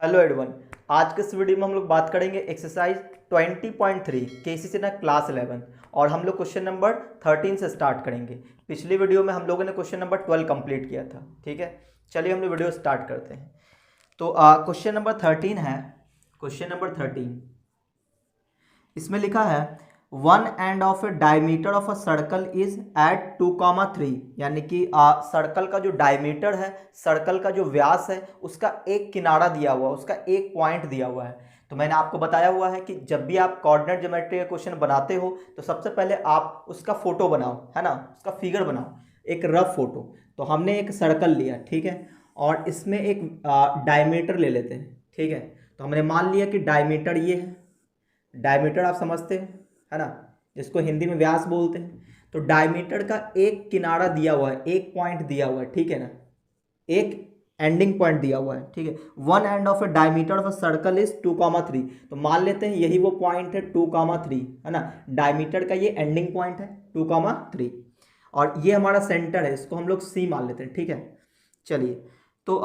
Hello everyone. आज के इस वीडियो में हम लोग बात करेंगे एक्सरसाइज 20.3 केसीसी ना क्लास 11 और हम लोग क्वेश्चन नंबर 13 से स्टार्ट करेंगे। पिछली वीडियो में हम लोगों ने क्वेश्चन नंबर 12 कंप्लीट किया था। ठीक है, चलिए हम लोग वीडियो स्टार्ट करते हैं। तो क्वेश्चन नंबर 13 है। क्वेश्चन नंबर 13 इसमें लिखा है one end of a diameter of a circle is at 2,3, यानी कि सर्कल का जो डायमीटर है, सर्कल का जो व्यास है, उसका एक किनारा दिया हुआ है, उसका एक पॉइंट दिया हुआ है। तो मैंने आपको बताया हुआ है कि जब भी आप कोऑर्डिनेट ज्योमेट्री का क्वेश्चन बनाते हो तो सबसे पहले आप उसका फोटो बनाओ, है ना, उसका फिगर बनाओ, एक रफ फोटो। तो हमने एक सर्कल लिया, ठीक है, और इसमें एक डायमीटर ले लेते हैं। ठीक है, तो हमने मान लिया कि डायमीटर ये है। डायमीटर आप समझते हैं, है ना, जिसको हिंदी में व्यास बोलते हैं। तो डायमीटर का एक किनारा दिया हुआ है, एक पॉइंट दिया हुआ है, ठीक है ना, एक एंडिंग पॉइंट दिया हुआ है। ठीक है, one end of a diameter of a circle is 2,3। तो मान लेते हैं यही वो पॉइंट है 2,3, है ना, डायमीटर का ये एंडिंग पॉइंट है 2,3 और ये हमारा सेंटर है, इसको हम लोग सी मान लेते हैं। ठीक है, चलिए, तो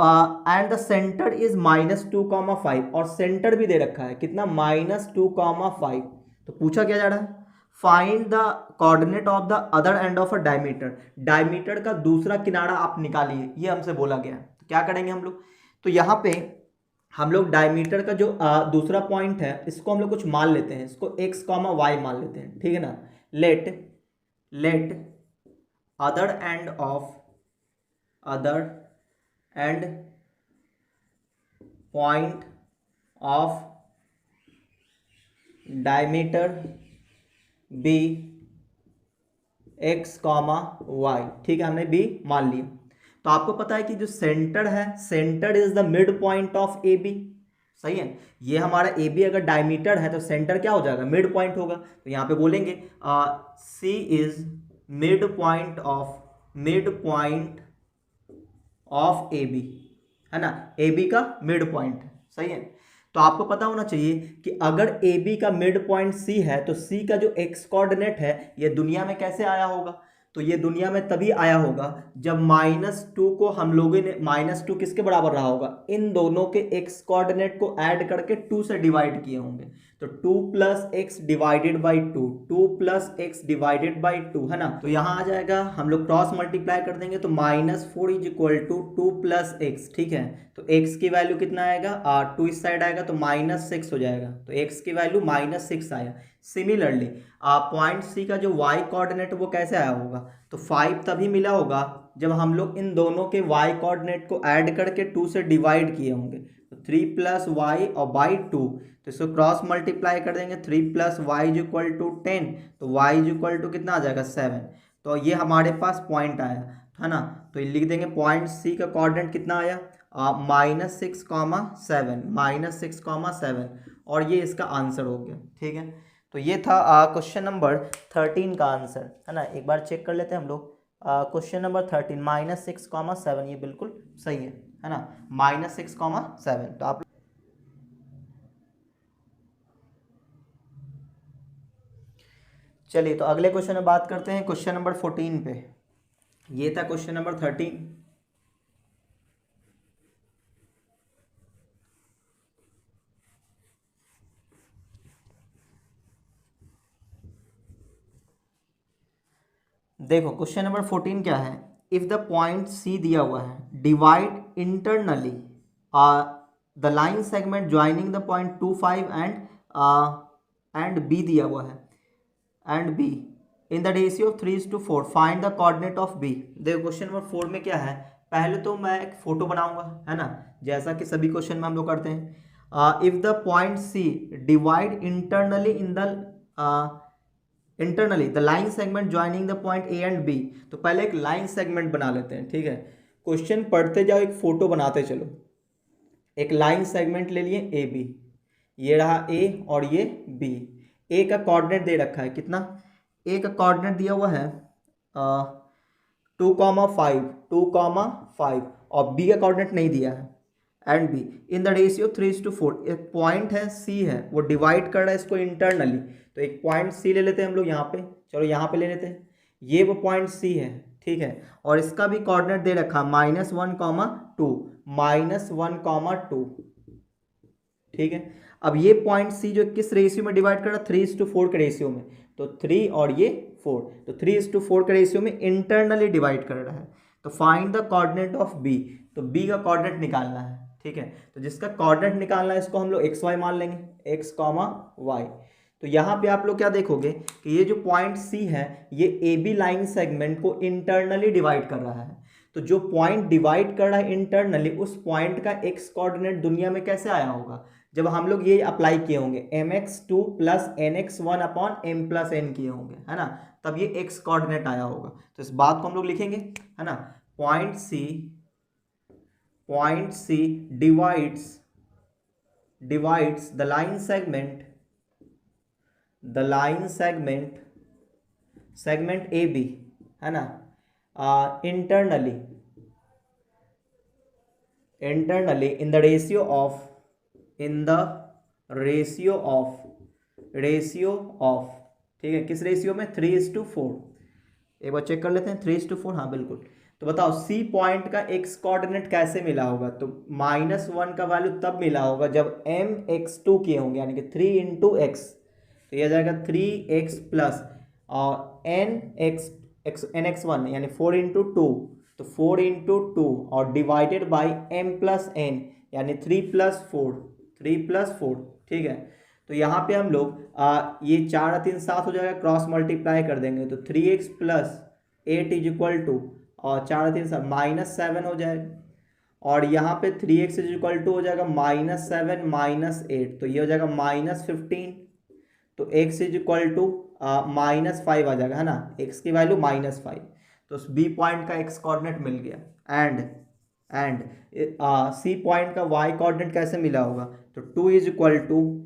एंड द सेंटर इज -2,5 और सेंटर भी दे रखा है कितना, -2,5। तो पूछा क्या जा रहा है, find the coordinate of the other end of a diameter. Diameter का दूसरा किनारा आप निकालिए, ये हमसे बोला गया है। तो क्या करेंगे हम लोग, तो यहाँ पे हम लोग डायमीटर का जो दूसरा पॉइंट है इसको हम लोग कुछ मान लेते हैं, इसको x, y मान लेते हैं। ठीक है ना, let other end point of diameter be x, y। ठीक है, हमने b मान लिया। तो आपको पता है कि जो सेंटर है, centre is the mid point of A B. सही है, ये हमारा ए बी अगर डायमीटर है तो सेंटर क्या हो जाएगा, मिड पॉइंट होगा। तो यहाँ पे बोलेंगे C is mid point of A B, है ना, ए बी का मिड पॉइंट है। सही है, तो आपको पता होना चाहिए कि अगर ए बी का मिड पॉइंट सी है तो सी का जो एक्स कोऑर्डिनेट है ये दुनिया में कैसे आया होगा, तो ये दुनिया में तभी आया होगा जब -2 को हम लोगों ने, -2 किसके बराबर रहा होगा, इन दोनों के एक्स कोऑर्डिनेट को ऐड करके 2 से डिवाइड किए होंगे। तो 2 + x divided by 2, 2 + x divided by 2, है ना। तो यहाँ आ जाएगा, हम लोग क्रॉस मल्टीप्लाई कर देंगे तो -4 इज इक्वल टू 2 + x। ठीक है, तो x की वैल्यू कितना आएगा, 2 इस साइड आएगा तो -6 हो जाएगा, तो x की वैल्यू -6 आया। सिमिलरली पॉइंट सी का जो y कोऑर्डिनेट वो कैसे आया होगा, तो 5 तभी मिला होगा जब हम लोग इन दोनों के y कोऑर्डिनेट को ऐड करके 2 से डिवाइड किए होंगे। तो 3 + y और बाई 2, तो इसको क्रॉस मल्टीप्लाई कर देंगे, 3 + y इज इक्वल टू 10, तो y इज इक्वल टू कितना आ जाएगा, 7। तो ये हमारे पास पॉइंट आया, है ना। तो ये लिख देंगे पॉइंट सी का कोऑर्डिनेट कितना आया, -6,7, -6,7, और ये इसका आंसर हो गया। ठीक है, तो ये था क्वेश्चन नंबर 13 का आंसर, है ना। एक बार चेक कर लेते हैं हम लोग, क्वेश्चन नंबर 13 -6,7, ये बिल्कुल सही है ना, -6,7। तो आप, चलिए, तो अगले क्वेश्चन में बात करते हैं, क्वेश्चन नंबर 14 पे। ये था क्वेश्चन नंबर 13। देखो क्वेश्चन नंबर 14 क्या है, इफ द पॉइंट सी दिया हुआ है, divide internally the line segment joining the point 25 and B दिया हुआ है, and B in the ratio of 3:4, find the coordinate of B. देखो क्वेश्चन नंबर 4 में क्या है, पहले तो मैं एक फोटो बनाऊंगा, है ना, जैसा कि सभी क्वेश्चन में हम लोग करते हैं। If the point C divide internally the line segment joining the point A and B. तो पहले एक लाइन सेगमेंट बना लेते हैं। ठीक है, क्वेश्चन पढ़ते जाओ, एक फोटो बनाते चलो। एक लाइन सेगमेंट ले लिए ए बी, ये रहा ए और ये बी। ए का कोऑर्डिनेट दे रखा है कितना, ए का कोऑर्डिनेट दिया हुआ है 2,5 और बी का कोऑर्डिनेट नहीं दिया है, and B in the ratio 3:4। एक पॉइंट है सी है, वो डिवाइड कर रहा है इसको इंटरनली। तो एक पॉइंट सी ले लेते हैं हम लोग यहाँ पे, चलो यहाँ पे ले लेते हैं, ये वो पॉइंट सी है। ठीक है, और इसका भी कोऑर्डिनेट दे रखा -1, -2, -1, 2। ठीक है। अब ये पॉइंट सी जो किस रेशियो में डिवाइड कर रहा है, 3:4 के रेशियो में, तो 3 और ये 4, तो 3:4 के रेशियो में इंटरनली डिवाइड कर रहा है। तो find the coordinate of B, तो बी का कोऑर्डिनेट निकालना है, ठीक है। तो जिसका कोऑर्डिनेट निकालना है इसको हम लोग एक्स वाई मान लेंगे, एक्स कॉमा वाई। तो यहाँ पे आप लोग क्या देखोगे कि ये जो पॉइंट सी है ये ए बी लाइन सेगमेंट को इंटरनली डिवाइड कर रहा है। तो जो पॉइंट डिवाइड कर रहा है इंटरनली, उस पॉइंट का एक्स कोऑर्डिनेट दुनिया में कैसे आया होगा, जब हम लोग ये अप्लाई किए होंगे mx2 plus nx1 upon m plus n किए होंगे, है ना, तब ये x कोऑर्डिनेट आया होगा। तो इस बात को हम लोग लिखेंगे, है ना, point C divides the line segment AB, है ना, internally in the ratio of ठीक है, किस रेशियो में, 3:4। एक बार चेक कर लेते हैं, 3:4, हाँ बिल्कुल। तो बताओ सी पॉइंट का एक्स कोऑर्डिनेट कैसे मिला होगा, तो -1 का वैल्यू तब मिला होगा जब mx2 किए होंगे, यानी कि 3 इंटू एक्स, तो यह जाएगा 3x प्लस और nx1 यानी 4 इंटू 2, तो 4 इंटू 2 और divided by m plus n यानी 3 प्लस 4, ठीक है। तो यहाँ पे हम लोग ये 4 और 3 7 हो जाएगा, क्रॉस मल्टीप्लाई कर देंगे तो 3x plus 8 is equal to, और 4 और 3 -7 हो जाएगा, और यहाँ पे 3x इज इक्वल टू हो जाएगा -7 -8, तो ये हो जाएगा -15, तो x इज इक्वल टू -5 आ जाएगा, है ना, x की वैल्यू -5। तो उस बी पॉइंट का x कोऑर्डिनेट मिल गया। एंड सी पॉइंट का y कोऑर्डिनेट कैसे मिला होगा, तो 2 इज इक्वल टू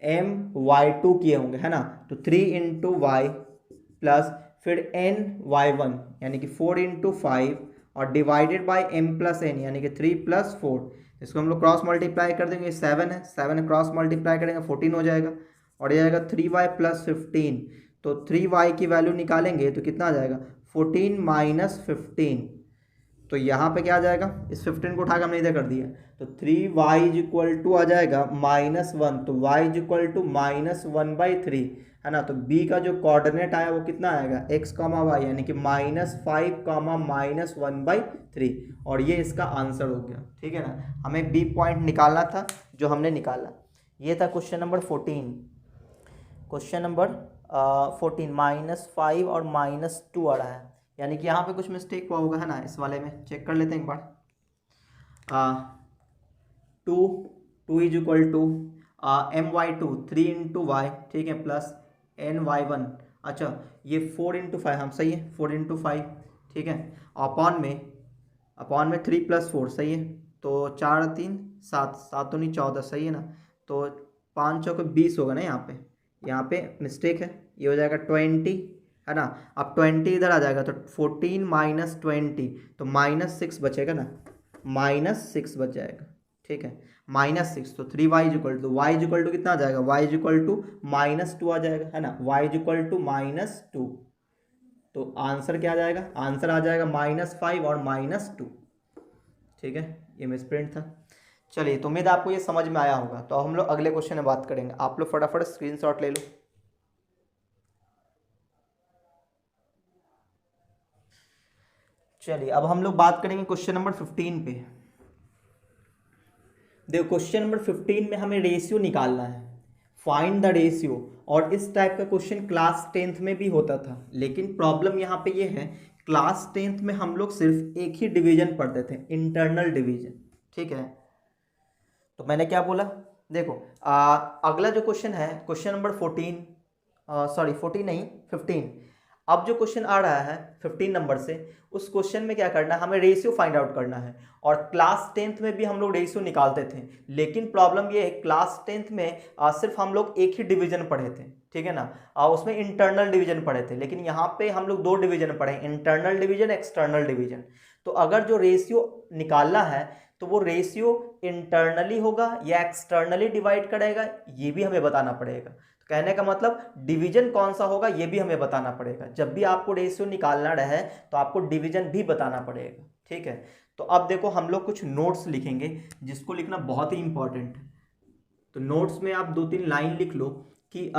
my2 किए होंगे, है ना, तो 3 इंटू वाई प्लस फिर ny1 यानी कि 4 इंटू 5 और divided by m plus n यानी कि 3 प्लस 4। इसको हम लोग क्रॉस मल्टीप्लाई कर देंगे, 7 क्रॉस मल्टीप्लाई करेंगे 14 हो जाएगा, और ये आएगा 3y प्लस 15। तो 3y की वैल्यू निकालेंगे तो कितना आ जाएगा, 14 माइनस 15। तो यहाँ पे क्या आ जाएगा, इस 15 को उठा के हमने इधर कर दिया, तो 3y इज इक्वल टू आ जाएगा -1, तो y इज इक्वल टू -1/3, है ना। तो b का जो कोऑर्डिनेट आया वो कितना आएगा, x कॉमा वाई यानी कि -5 -1/3, और ये इसका आंसर हो गया, ठीक है ना। हमें b पॉइंट निकालना था जो हमने निकाला। ये था क्वेश्चन नंबर 14। क्वेश्चन नंबर 14 -5 और -2 आ रहा है, यानी कि यहाँ पे कुछ मिस्टेक हुआ होगा, है ना। इस वाले में चेक कर लेते हैं एक बार। 2 is equal to my2 3 into y, ठीक है, प्लस ny1, अच्छा ये 4 इंटू 5, हम सही है, 4 इंटू 5, ठीक है, अपॉन में 3 प्लस 4, सही है, तो 4 और 3 7, 7 तो नहीं 14, सही है ना। तो 5 चौके 20 होगा ना, यहाँ पे मिस्टेक है, ये हो जाएगा 20, है ना। अब 20 इधर आ जाएगा तो 14 माइनस 20, तो -6 बचेगा ना, -6 बच जाएगा, ठीक है, -6। तो 3y is equal to, y is equal to कितना आ जाएगा, y इज इक्वल टू -2 आ जाएगा, है ना, y इज इक्वल टू -2। तो आंसर क्या आ जाएगा, आंसर आ जाएगा -5 और -2, ठीक है। ये मिसप्रिंट था। चलिए, तो उम्मीद आपको ये समझ में आया होगा। तो हम लोग अगले क्वेश्चन में बात करेंगे। आप लोग फटाफट स्क्रीनशॉट ले लो। चलिए, अब हम लोग बात करेंगे क्वेश्चन नंबर 15 पे। देखो, क्वेश्चन नंबर 15 में हमें रेशियो निकालना है, फाइंड द रेशियो। और इस टाइप का क्वेश्चन क्लास 10th में भी होता था, लेकिन प्रॉब्लम यहाँ पे ये है, क्लास 10th में हम लोग सिर्फ एक ही डिवीजन पढ़ते थे, इंटरनल डिवीजन, ठीक है। तो मैंने क्या बोला, देखो अगला जो क्वेश्चन है, क्वेश्चन नंबर 14 नहीं 15। अब जो क्वेश्चन आ रहा है 15 नंबर से, उस क्वेश्चन में क्या करना है, हमें रेशियो फाइंड आउट करना है। और क्लास 10th में भी हम लोग रेशियो निकालते थे, लेकिन प्रॉब्लम ये है, क्लास 10th में सिर्फ हम लोग एक ही डिवीजन पढ़े थे, ठीक है ना, उसमें इंटरनल डिवीजन पढ़े थे। लेकिन यहाँ पे हम लोग 2 डिवीजन पढ़े, इंटरनल डिवीजन, एक्सटर्नल डिवीजन। तो अगर जो रेशियो निकालना है तो वो रेशियो इंटरनली होगा या एक्सटर्नली डिवाइड करेगा, ये भी हमें बताना पड़ेगा। तो कहने का मतलब डिवीजन कौन सा होगा ये भी हमें बताना पड़ेगा। जब भी आपको रेशियो निकालना रहे तो आपको डिवीजन भी बताना पड़ेगा, ठीक है। तो अब देखो, हम लोग कुछ नोट्स लिखेंगे जिसको लिखना बहुत ही इंपॉर्टेंट है। तो नोट्स में आप 2-3 लाइन लिख लो कि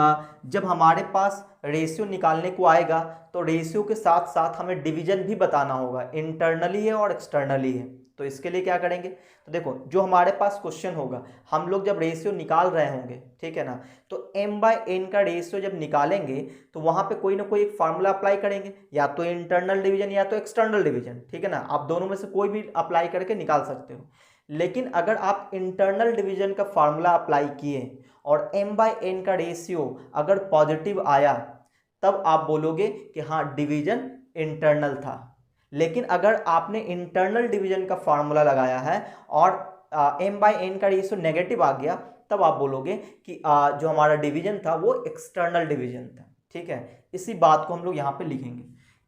जब हमारे पास रेशियो निकालने को आएगा तो रेशियो के साथ साथ हमें डिवीजन भी बताना होगा, इंटरनली है और एक्सटर्नली है। तो इसके लिए क्या करेंगे, तो देखो जो हमारे पास क्वेश्चन होगा, हम लोग जब रेशियो निकाल रहे होंगे, ठीक है ना, तो m/n का रेशियो जब निकालेंगे तो वहाँ पे कोई ना कोई एक फार्मूला अप्लाई करेंगे, या तो इंटरनल डिवीजन या तो एक्सटर्नल डिवीजन, ठीक है ना। आप दोनों में से कोई भी अप्लाई करके निकाल सकते हो। लेकिन अगर आप इंटरनल डिवीजन का फार्मूला अप्लाई किए और m/n का रेशियो अगर पॉजिटिव आया, तब आप बोलोगे कि हाँ डिवीजन इंटरनल था। लेकिन अगर आपने इंटरनल डिवीजन का फार्मूला लगाया है और m/n का रेशियो नेगेटिव आ गया, तब आप बोलोगे कि जो हमारा डिवीजन था वो एक्सटर्नल डिवीजन था, ठीक है। इसी बात को हम लोग यहाँ पे लिखेंगे।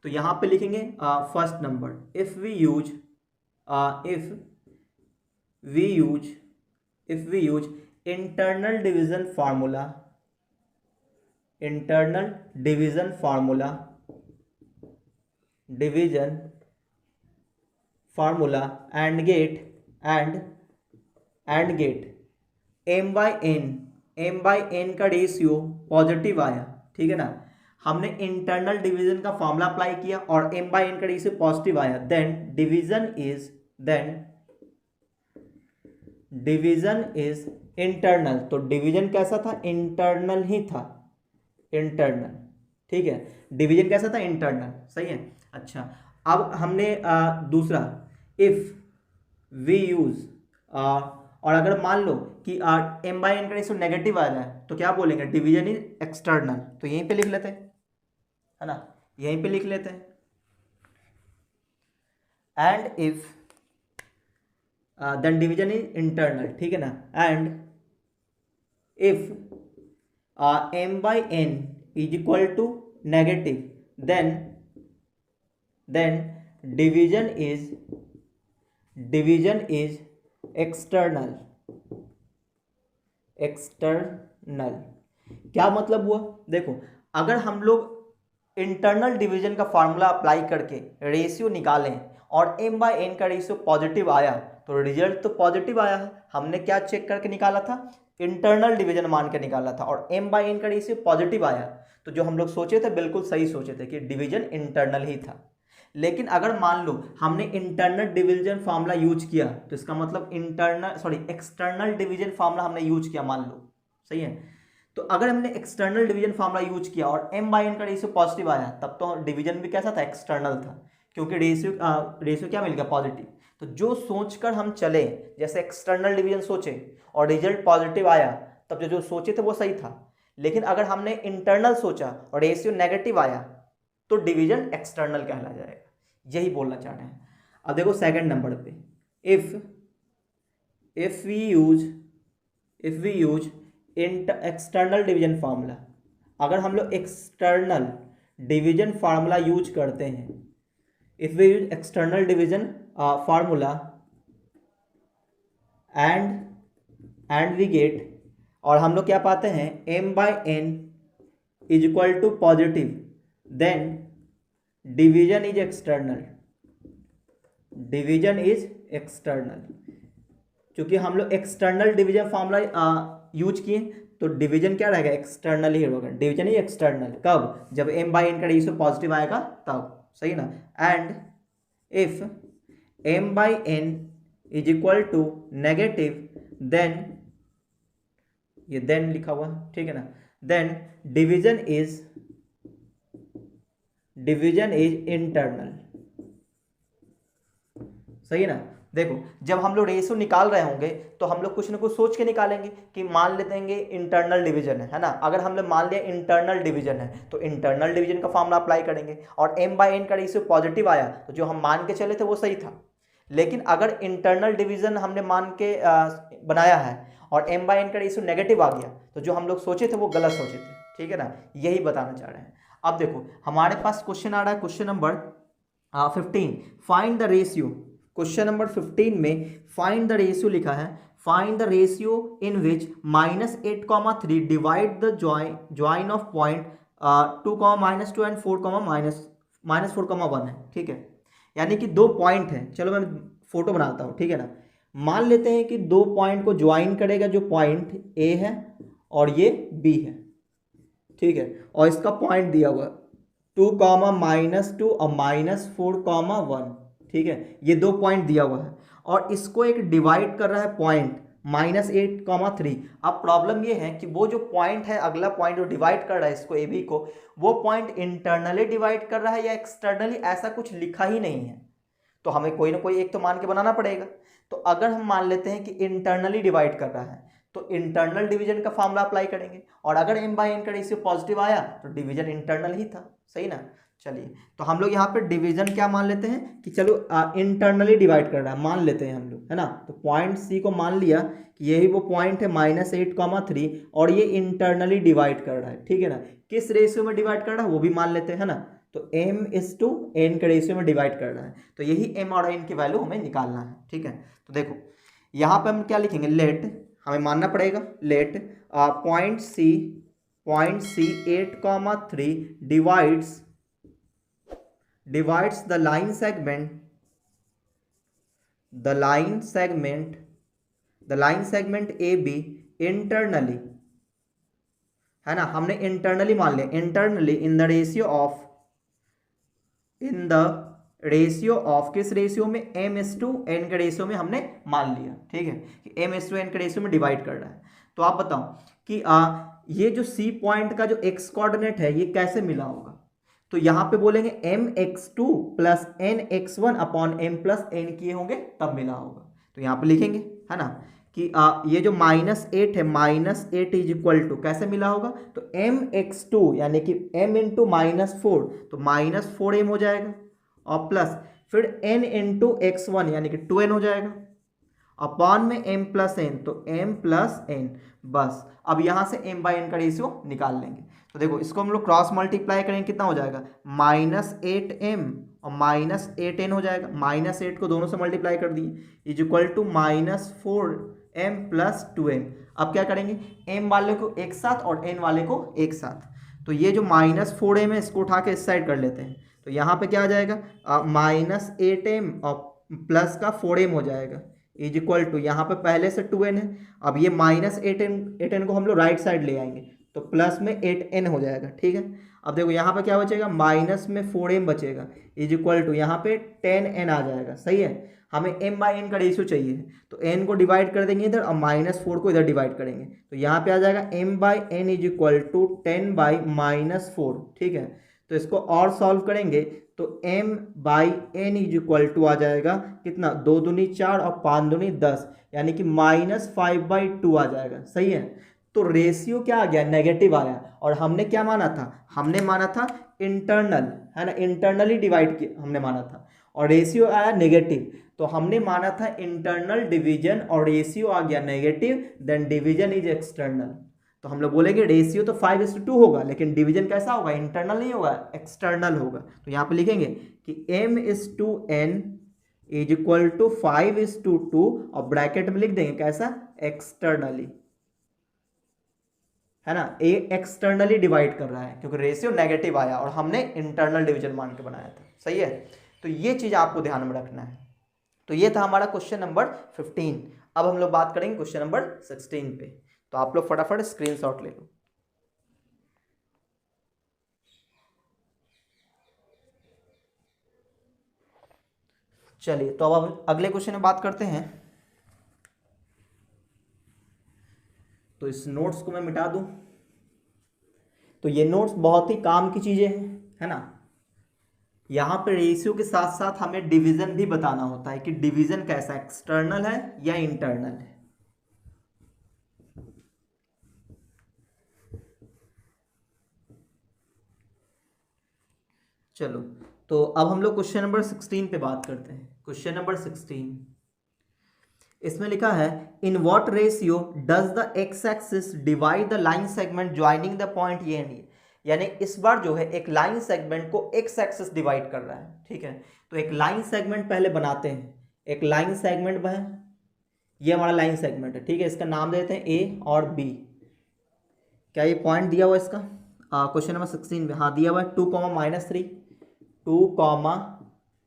तो यहाँ पे लिखेंगे first number, if we use internal division formula and get m/n का रेशियो पॉजिटिव आया, ठीक है ना। हमने इंटरनल डिवीजन का फॉर्मूला अप्लाई किया और m/n का रेशियो पॉजिटिव आया, देन डिवीजन इज इंटरनल। तो डिवीजन कैसा था, इंटरनल ही था, इंटरनल, ठीक है। डिवीजन कैसा था, इंटरनल, सही है। अच्छा, अब हमने दूसरा, इफ वी यूज और अगर मान लो कि m/n का रेशियो नेगेटिव आ रहा है तो क्या बोलेंगे, डिवीजन इज एक्सटर्नल। तो यहीं पे लिख लेते हैं, है ना, यहीं पे लिख लेते हैं। And if then division is internal, ठीक है ना। And if m/n is equal to negative, then division is external. क्या मतलब हुआ, देखो अगर हम लोग इंटरनल डिवीजन का फार्मूला अप्लाई करके रेशियो निकालें और m/n का रेशियो पॉजिटिव आया तो रिजल्ट तो पॉजिटिव आया है। हमने क्या चेक करके निकाला था, इंटरनल डिवीजन मान के निकाला था, और m/n का रेशियो पॉजिटिव आया, तो जो हम लोग सोचे थे बिल्कुल सही सोचे थे कि डिवीजन इंटरनल ही था। लेकिन अगर मान लो हमने इंटरनल डिवीजन फार्मूला यूज किया, तो इसका मतलब एक्सटर्नल डिवीजन फार्मूला हमने यूज किया, मान लो, सही है। तो अगर हमने एक्सटर्नल डिवीजन फार्मूला यूज किया और m/n का रेशियो पॉजिटिव आया, तब तो डिवीजन भी कैसा था, एक्सटर्नल था, क्योंकि रेशियो क्या मिल गया, पॉजिटिव। तो जो सोचकर हम चले, जैसे एक्सटर्नल डिवीजन सोचे और रिजल्ट पॉजिटिव आया, तब जो सोचे थे वो सही था। लेकिन अगर हमने इंटरनल सोचा और रेशियो नेगेटिव आया तो डिवीजन एक्सटर्नल कहला जाएगा, यही बोलना चाह रहे हैं। अब देखो सेकंड नंबर पे, if we use external division formula, अगर हम लोग एक्सटर्नल डिवीजन फार्मूला यूज करते हैं, if we use external division formula and we get, और हम लोग क्या पाते हैं, m/n is equal to positive, then division is external. क्योंकि हम लोग एक्सटर्नल डिवीजन फार्मूला यूज किए तो डिवीजन क्या रहेगा, एक्सटर्नल ही होगा, डिवीजन ही एक्सटर्नल। कब, जब m/n का रेशियो पॉजिटिव आएगा तब, सही ना। And if m/n is equal to negative, then, ये देन लिखा हुआ, ठीक है ना, देन डिवीजन इज इंटरनल, सही है ना। देखो जब हम लोग रेशियो निकाल रहे होंगे तो हम लोग कुछ ना कुछ सोच के निकालेंगे कि मान लेते हैं इंटरनल डिवीजन है ना। अगर हमने मान लिया इंटरनल डिवीजन है तो इंटरनल डिवीजन का फॉर्मूला अप्लाई करेंगे, और m/n का रेशियो पॉजिटिव आया तो जो हम मान के चले थे वो सही था। लेकिन अगर इंटरनल डिवीजन हमने मान के बनाया है और m/n का रेशियो नेगेटिव आ गया तो जो हम लोग सोचे थे वो गलत सोचे थे, ठीक है ना, यही बताना चाह रहे हैं। अब देखो हमारे पास क्वेश्चन आ रहा है, question number 15, find the ratio. Question number 15 में फाइंड द रेशियो लिखा है, find the ratio in which -8,3 divide the join of point 2, -2 and 4, -4,1 है, ठीक है। यानी कि दो पॉइंट है, चलो मैं फोटो बनाता हूँ, ठीक है ना। मान लेते हैं कि दो पॉइंट को ज्वाइन करेगा, जो पॉइंट ए है और ये बी है, ठीक है, और इसका पॉइंट दिया हुआ 2, -2 और -4, 1, ठीक है, ये दो पॉइंट दिया हुआ है और इसको एक डिवाइड कर रहा है पॉइंट -8, 3। अब प्रॉब्लम ये है कि वो जो पॉइंट है, अगला पॉइंट जो डिवाइड कर रहा है इसको ए बी को, वो पॉइंट इंटरनली डिवाइड कर रहा है या एक्सटर्नली, ऐसा कुछ लिखा ही नहीं है। तो हमें कोई ना कोई एक तो मान के बनाना पड़ेगा। तो अगर हम मान लेते हैं कि इंटरनली डिवाइड कर रहा है तो इंटरनल डिवीजन का फॉर्मूला अप्लाई करेंगे, और अगर m/n का रेशियो पॉजिटिव आया तो डिवीजन इंटरनल ही था, सही ना। चलिए, तो हम लोग यहाँ पे डिवीजन क्या मान लेते हैं कि चलो इंटरनली डिवाइड कर रहा है, मान लेते हैं हम लोग, है ना। तो पॉइंट सी को मान लिया कि यही वो पॉइंट है -8, 3 और ये इंटरनली डिवाइड कर रहा है, ठीक है ना। किस रेशियो में डिवाइड कर रहा है वो भी मान लेते हैं, है ना। तो m/n के रेशियो में डिवाइड कर रहा है, तो यही m और n की वैल्यू हमें निकालना है, ठीक है। तो देखो यहाँ पे हम क्या लिखेंगे, लेट, हमें मानना पड़ेगा let point C 8, 3 divides the line segment AB internally, है ना। हमने इंटरनली मान लिया, internally in the ratio of किस रेशियो में, m/n के रेशियो में हमने मान लिया, ठीक है, कि m/n के रेशियो में डिवाइड कर रहा है। तो आप बताओ कि ये जो C पॉइंट का जो x कोऑर्डिनेट है ये कैसे मिला होगा। तो यहां पे बोलेंगे mx2 + nx1 अपॉन m+n किए होंगे तब मिला होगा। तो यहां पे लिखेंगे, है ना, कि ये जो -8 है, -8 इज इक्वल टू कैसे मिला होगा, तो mx2 यानी कि m × -4, तो -4m हो जाएगा, और प्लस फिर n × x1 यानी कि 2n हो जाएगा, अपॉन में m+n, तो m+n। बस अब यहां से m/n का रेशियो निकाल लेंगे। तो देखो इसको हम लोग क्रॉस मल्टीप्लाई करेंगे, कितना हो जाएगा, -8m और -8n हो जाएगा, -8 को दोनों से मल्टीप्लाई कर दिए, is equal to -4m + 2n। अब क्या करेंगे, m वाले को एक साथ और n वाले को एक साथ, तो ये जो -4m है इसको उठा के इस साइड कर लेते हैं। तो यहाँ पे क्या आ जाएगा, -8m और प्लस का 4m हो जाएगा, इज इक्वल टू यहाँ पे पहले से 2n है। अब ये -8n को हम लोग राइट साइड ले आएंगे तो प्लस में 8n हो जाएगा, ठीक है। अब देखो यहाँ पे क्या बचेगा, माइनस में 4m बचेगा, इज इक्वल टू यहाँ पे 10n आ जाएगा, सही है। हमें m/n का रेशियो चाहिए, तो n को डिवाइड कर देंगे इधर और -4 को इधर डिवाइड करेंगे, तो यहाँ पे आ जाएगा m/n इज इक्वल टू 10/-4, ठीक है। तो इसको और सॉल्व करेंगे तो m/n इज इक्वल टू आ जाएगा कितना, 2 दूनी 4 और 5 दूनी 10, यानी कि -5/2 आ जाएगा, सही है। तो रेशियो क्या आ गया, नेगेटिव आया, और हमने क्या माना था, हमने माना था इंटरनल, है ना, इंटरनली डिवाइड किया हमने माना था, और रेशियो आया नेगेटिव। तो हमने माना था इंटरनल डिवीजन और रेशियो आ गया negative, then division is external. तो हम लोग बोलेंगे रेशियो तो 5:2 होगा, लेकिन डिवीजन कैसा होगा, इंटरनल नहीं होगा, एक्सटर्नल होगा। तो यहाँ पे लिखेंगे कि m/n इज इक्वल टू 5:2 और ब्रैकेट में लिख देंगे कैसा, एक्सटर्नली, है ना। ए एक्सटर्नली डिवाइड कर रहा है क्योंकि रेशियो नेगेटिव आया और हमने इंटरनल डिवीजन मान के बनाया था, सही है। तो ये चीज आपको ध्यान में रखना है। तो ये था हमारा क्वेश्चन नंबर 15। अब हम लोग बात करेंगे क्वेश्चन नंबर 16 पे, तो आप लोग फटाफट स्क्रीनशॉट ले लो। चलिए, तो अब हम अगले क्वेश्चन में बात करते हैं। तो इस नोट्स को मैं मिटा दूं, तो ये नोट्स बहुत ही काम की चीजें हैं, है ना। यहां पे रेशियो के साथ साथ हमें डिवीजन भी बताना होता है कि डिवीजन कैसा, एक्सटर्नल है या इंटरनल है। चलो, तो अब हम लोग क्वेश्चन नंबर 16 पे बात करते हैं। क्वेश्चन नंबर 16, इसमें लिखा है in what ratio does the X axis divide the line segment joining the point A and A. यानी इस बार जो है एक लाइन सेगमेंट को एक्स एक्सिस डिवाइड कर रहा है, ठीक है। तो एक लाइन सेगमेंट पहले बनाते हैं, एक लाइन सेगमेंट है, ये हमारा लाइन सेगमेंट है, ठीक है। इसका नाम देते हैं ए और बी। क्या ये पॉइंट दिया हुआ इसका क्वेश्चन नंबर 16 में, हाँ दिया हुआ है 2,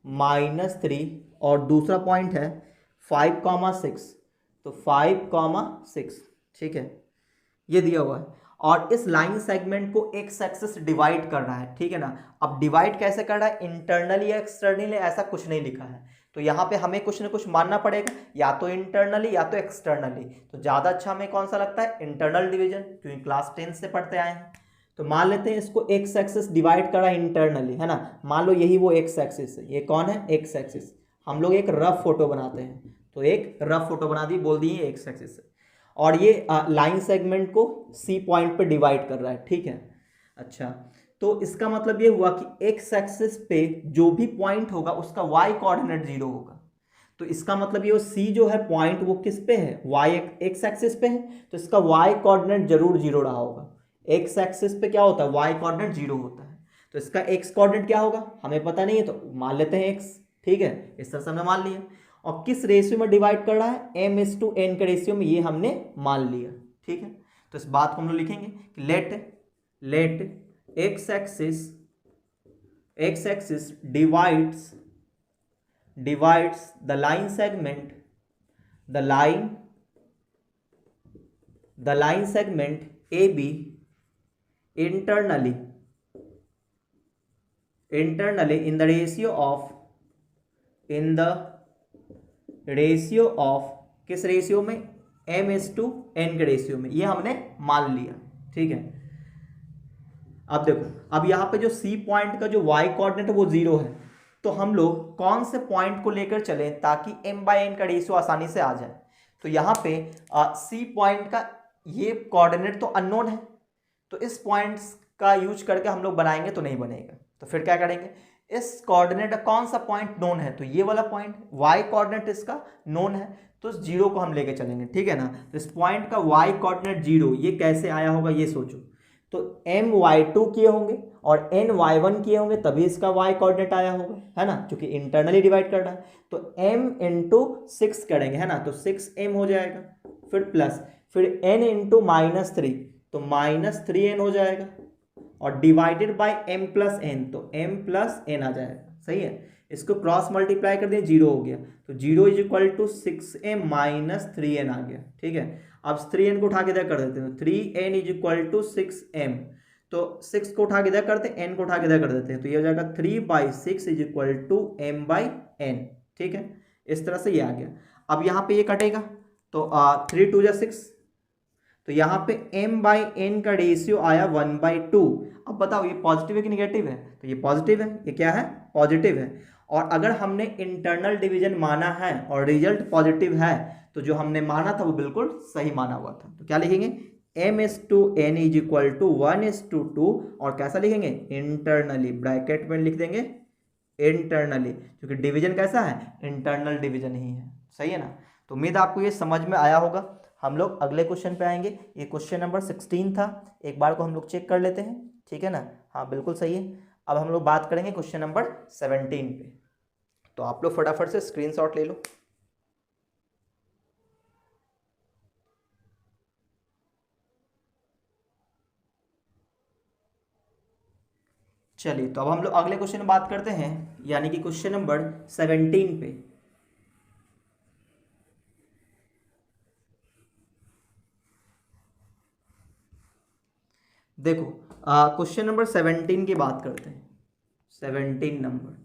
-3 और दूसरा पॉइंट है 5,6, तो 5,6, ठीक है, ये दिया हुआ है। और इस लाइन सेगमेंट को एक्स एक्सिस डिवाइड कर रहा है, ठीक है ना। अब डिवाइड कैसे कर रहा है, इंटरनली या एक्सटर्नली, ऐसा कुछ नहीं लिखा है, तो यहाँ पे हमें कुछ ना कुछ मानना पड़ेगा, या तो इंटरनली या तो एक्सटर्नली। तो ज़्यादा अच्छा हमें कौन सा लगता है, इंटरनल डिवीजन, क्योंकि क्लास 10 से पढ़ते आए हैं। तो मान लेते हैं इसको एक्स एक्सिस डिवाइड करा इंटरनली, है ना। मान लो यही वो एक्स एक्सिस है, ये कौन है, एक्स एक्सिस। हम लोग एक रफ फोटो बनाते हैं, तो एक रफ फोटो बना दी, बोल दिए एक्स एक्सिस है। और ये लाइन सेगमेंट को सी पॉइंट पे डिवाइड कर रहा है, ठीक है। अच्छा, तो इसका मतलब ये हुआ कि एक्स एक्सिस पे जो भी पॉइंट होगा उसका वाई कोऑर्डिनेट 0 होगा। तो इसका मतलब ये सी जो है पॉइंट वो किस पे है, वाई एक्स एक्सिस पे है, तो इसका वाई कोऑर्डिनेट जरूर 0 रहा होगा। एक्स एक्सिस पे क्या होता है, वाई कोऑर्डिनेट 0 होता है, तो इसका एक्स कोऑर्डिनेट क्या होगा हमें पता नहीं है, तो मान लेते हैं एक्स, ठीक है, इस तरह से हमने मान लिया। और किस रेशियो में डिवाइड कर रहा है, m/n के रेशियो में, ये हमने मान लिया, ठीक है। तो इस बात को हम लोग लिखेंगे कि let x axis divides the line segment AB internally in the ratio of किस रेशियो में, m/n के रेशियो में, ये हमने मान लिया, ठीक है। अब देखो, अब यहाँ पे जो C पॉइंट का जो y कोऑर्डिनेट है वो 0 है, तो हम लोग कौन से पॉइंट को लेकर चलें ताकि m/n का रेशियो आसानी से आ जाए। तो यहाँ पे C पॉइंट का ये कोऑर्डिनेट तो अननोन है, तो इस पॉइंट्स का यूज करके हम लोग बनाएंगे तो नहीं बनेगा। तो फिर क्या करेंगे, इस कोऑर्डिनेट कौन सा पॉइंट नोन है, तो ये वाला पॉइंट, y कोऑर्डिनेट इसका नोन है, तो इस 0 को हम लेके चलेंगे, ठीक है ना। तो इस पॉइंट का y कोऑर्डिनेट 0, ये कैसे आया होगा ये सोचो। तो my2 किए होंगे और ny1 किए होंगे, तभी इसका y कोऑर्डिनेट आया होगा, है ना, क्योंकि इंटरनली डिवाइड कर रहा है। तो m इंटू 6 करेंगे, है ना, तो 6m हो जाएगा, फिर प्लस, फिर n इंटू -3, तो -3n हो जाएगा, और divided by m plus n, तो m प्लस n आ जाएगा, सही है। इसको क्रॉस मल्टीप्लाई कर दिए, 0 हो गया, तो 0 = 6m - 3n आ गया, ठीक है। अब 3n को उठा के इधर कर देते हैं, 3n = 6m, तो 6 को उठा के इधर करते हैं, n को उठा के इधर कर देते हैं, तो ये हो जाएगा 3/6 = m/n, ठीक है। इस तरह से ये आ गया। अब यहाँ पे ये कटेगा, तो 3 2 6, तो यहाँ पे m/n का रेशियो आया 1/2। अब बताओ ये पॉजिटिव है कि निगेटिव है, तो ये पॉजिटिव है, ये क्या है, पॉजिटिव है। और अगर हमने इंटरनल डिवीजन माना है और रिजल्ट पॉजिटिव है, तो जो हमने माना था वो बिल्कुल सही माना हुआ था। तो क्या लिखेंगे, m/n = 1/2, और कैसा लिखेंगे, इंटरनली, ब्रैकेट में लिख देंगे इंटरनली, क्योंकि डिवीजन कैसा है, इंटरनल डिवीजन ही है, सही है ना। तो उम्मीद आपको ये समझ में आया होगा। हम लोग अगले क्वेश्चन पे आएंगे। ये क्वेश्चन नंबर 16 था, एक बार को हम लोग चेक कर लेते हैं, ठीक है ना। हाँ बिल्कुल सही है। अब हम लोग बात करेंगे क्वेश्चन नंबर 17 पे, तो आप लोग फटाफट से स्क्रीनशॉट ले लो। चलिए, तो अब हम लोग अगले क्वेश्चन में बात करते हैं, यानी कि क्वेश्चन नंबर 17 पे। देखो, क्वेश्चन नंबर 17 की बात करते हैं। 17 नंबर,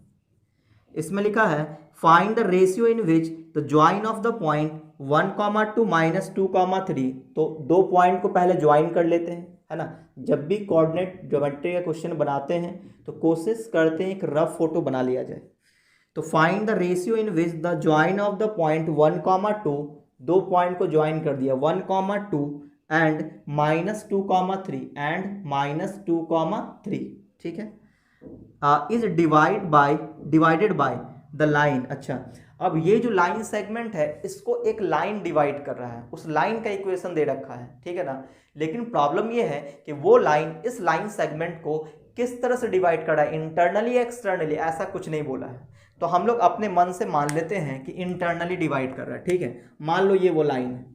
इसमें लिखा है find the ratio in which the join of the point 1, 2 -2, 3। तो दो पॉइंट को पहले ज्वाइन कर लेते हैं, है ना। जब भी कोऑर्डिनेट ज्योमेट्री का क्वेश्चन बनाते हैं तो कोशिश करते हैं एक रफ फोटो बना लिया जाए। तो find the ratio in which the join of the point 1, 2, दो पॉइंट को ज्वाइन कर दिया 1, 2 एंड -2, 3 एंड -2, 3, ठीक है, is divided by the line. अच्छा, अब ये जो लाइन सेगमेंट है इसको एक लाइन डिवाइड कर रहा है, उस लाइन का इक्वेशन दे रखा है, ठीक है ना। लेकिन प्रॉब्लम ये है कि वो लाइन इस लाइन सेगमेंट को किस तरह से डिवाइड कर रहा है, इंटरनली एक्सटर्नली, ऐसा कुछ नहीं बोला है। तो हम लोग अपने मन से मान लेते हैं कि इंटरनली डिवाइड कर रहा है, ठीक है। मान लो ये वो लाइन है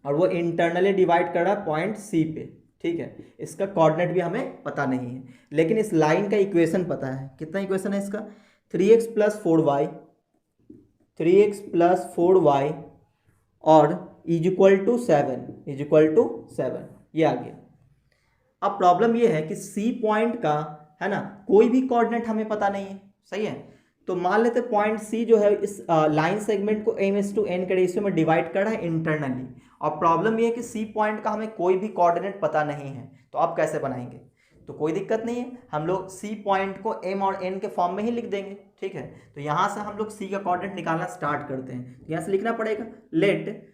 और वो इंटरनली डिवाइड कर रहा है पॉइंट सी पे, ठीक है। इसका कोऑर्डिनेट भी हमें पता नहीं है, लेकिन इस लाइन का इक्वेशन पता है। कितना इक्वेशन है इसका, 3x + 4y 3x plus 4y और इज इक्वल टू 7 ये आ गया। अब प्रॉब्लम ये है कि सी पॉइंट का है ना कोई भी कोऑर्डिनेट हमें पता नहीं है, सही है। तो मान लेते पॉइंट सी जो है इस लाइन सेगमेंट को m/n के रेशियो में डिवाइड कर रहा है इंटरनली, और प्रॉब्लम ये है कि सी पॉइंट का हमें कोई भी कोऑर्डिनेट पता नहीं है, तो आप कैसे बनाएंगे। तो कोई दिक्कत नहीं है, हम लोग सी पॉइंट को m और n के फॉर्म में ही लिख देंगे, ठीक है। तो यहाँ से हम लोग सी का कोऑर्डिनेट निकालना स्टार्ट करते हैं। तो यहाँ से लिखना पड़ेगा लेट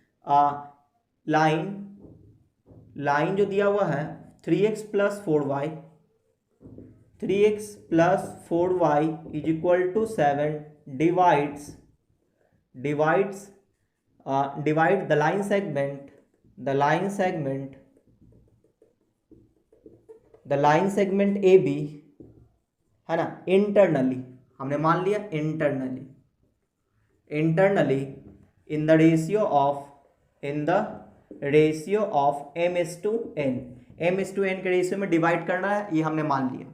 लाइन जो दिया हुआ है 3x plus 4y is equal to 7 divide the line segment A B है ना इंटरनली, हमने मान लिया internally in the ratio of m/n के रेशियो में डिवाइड करना है, ये हमने मान लिया।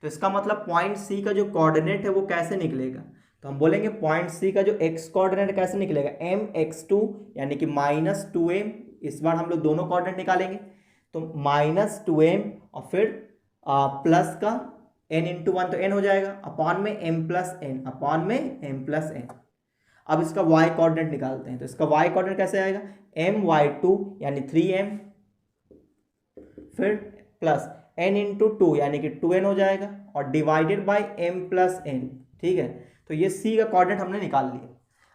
तो इसका मतलब पॉइंट सी का जो कोऑर्डिनेट है वो कैसे निकलेगा, तो हम बोलेंगे पॉइंट सी का जो x कोऑर्डिनेट कैसे निकलेगा, mx2 यानी कि -2m। इस बार हम लोग दोनों कोऑर्डिनेट निकालेंगे, तो -2m और फिर प्लस का n इंटू 1 तो n हो जाएगा, अपॉन में m प्लस n। अब इसका y कोऑर्डिनेट निकालते हैं, तो इसका y कोऑर्डिनेट कैसे आएगा, my2 यानी 3m, फिर प्लस n इंटू 2 यानी कि 2n हो जाएगा, और divided by m plus n, ठीक है। तो ये c का कोऑर्डिनेट हमने निकाल लिया।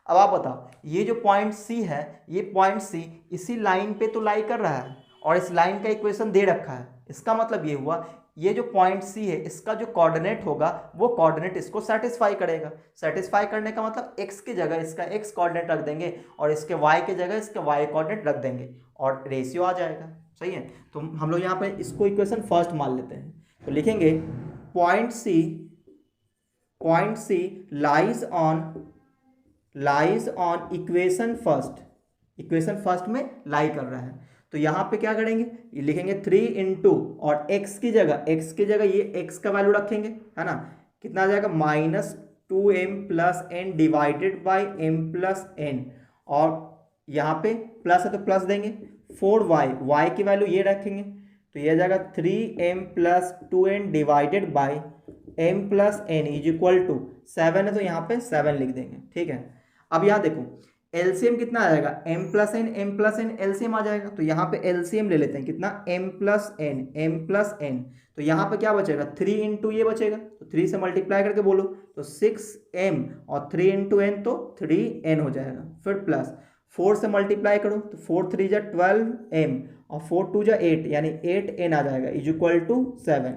अब आप बताओ, ये जो पॉइंट c है, ये पॉइंट c इसी लाइन पे तो लाई कर रहा है और इस लाइन का इक्वेशन दे रखा है। इसका मतलब ये हुआ ये जो पॉइंट सी है इसका जो कोऑर्डिनेट होगा वो कोऑर्डिनेट इसको सेटिस्फाई करेगा। सेटिस्फाई करने का मतलब x की जगह इसका x कोऑर्डिनेट रख देंगे और इसके y की जगह इसका y कोऑर्डिनेट रख देंगे और रेशियो आ जाएगा, सही है। तो हम लोग यहाँ पे इसको इक्वेशन फर्स्ट मान लेते हैं, तो लिखेंगे point C lies on equation first में लाई कर रहा है। तो यहाँ पे क्या करेंगे, ये लिखेंगे 3 इंटू और x की जगह ये x का वैल्यू रखेंगे, है ना। कितना आ जाएगा, -2m plus n divided by m plus n, और यहाँ पे प्लस है तो प्लस देंगे। 4y की वैल्यू ये रखेंगे, तो ये आ जाएगा 3m plus 2n divided by m plus n is equal to 7 है, तो यहाँ पे 7 लिख देंगे, ठीक है। अब यहाँ देखो एलसीएम कितना आ जाएगा, m प्लस n एलसीएम आ जाएगा। तो यहाँ पे एलसीएम ले लेते हैं, कितना m प्लस n। तो यहाँ पे क्या बचेगा, 3 इंटू ये बचेगा, तो 3 से मल्टीप्लाई करके बोलो तो 6m और 3 इंटू n तो 3n हो जाएगा। फिर प्लस 4 से मल्टीप्लाई करो तो 4 3 जा 12m और 4 2 जा 8 यानी 8n आ जाएगा इज इक्वल टू 7,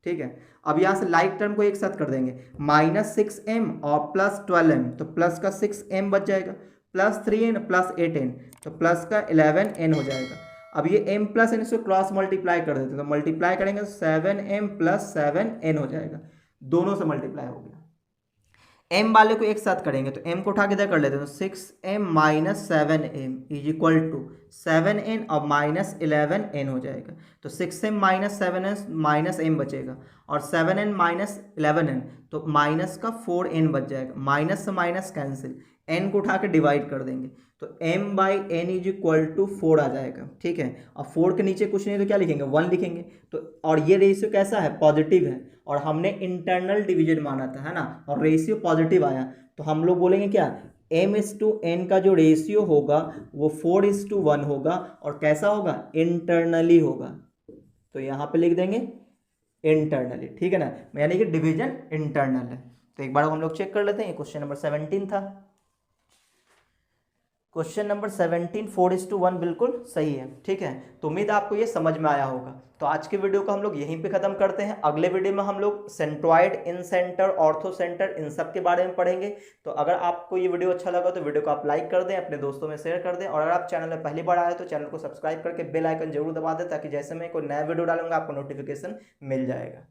ठीक है। अब यहाँ से लाइक टर्म को एक साथ कर देंगे, -6m और प्लस 12m, तो प्लस का 6m बच जाएगा, प्लस 3n प्लस 8n, तो प्लस का 11n हो जाएगा। अब ये m प्लस n इसको क्रॉस मल्टीप्लाई कर देते हैं, तो मल्टीप्लाई करेंगे तो 7m प्लस 7n हो जाएगा, दोनों से मल्टीप्लाई हो गया। m वाले को एक साथ करेंगे तो m को उठा के इधर कर लेते हैं, तो 6m minus 7m is equal to 7n और माइनस 11n हो जाएगा। तो 6m minus 7n minus m बचेगा और 7n माइनस 11n तो माइनस का 4n बच जाएगा, माइनस से माइनस कैंसिल, n को उठा के डिवाइड कर देंगे तो m by n is equal to 4 आ जाएगा, ठीक है। और 4 के नीचे कुछ नहीं तो क्या लिखेंगे, 1 लिखेंगे। तो और ये रेशियो कैसा है, पॉजिटिव है, और हमने इंटरनल डिवीजन माना था, है ना, और रेशियो पॉजिटिव आया, तो हम लोग बोलेंगे क्या, m/n का जो रेशियो होगा वो 4:1 होगा, और कैसा होगा, इंटरनली होगा। तो यहाँ पे लिख देंगे इंटरनली, ठीक है ना, यानी कि डिवीजन इंटरनल है। तो एक बार हम लोग चेक कर लेते हैं, ये क्वेश्चन नंबर 17 था। क्वेश्चन नंबर 17 4:1 बिल्कुल सही है, ठीक है। तो उम्मीद है आपको ये समझ में आया होगा। तो आज के वीडियो को हम लोग यहीं पे ख़त्म करते हैं। अगले वीडियो में हम लोग सेंट्रॉइड, इन सेंटर, ऑर्थो सेंटर, इन सब के बारे में पढ़ेंगे। तो अगर आपको ये वीडियो अच्छा लगा तो वीडियो को आप लाइक कर दें, अपने दोस्तों में शेयर कर दें, और अगर आप चैनल में पहली बार आए तो चैनल को सब्सक्राइब करके बेल आइकन जरूर दबा दें, ताकि जैसे मैं कोई नया वीडियो डालूंगा आपको नोटिफिकेशन मिल जाएगा।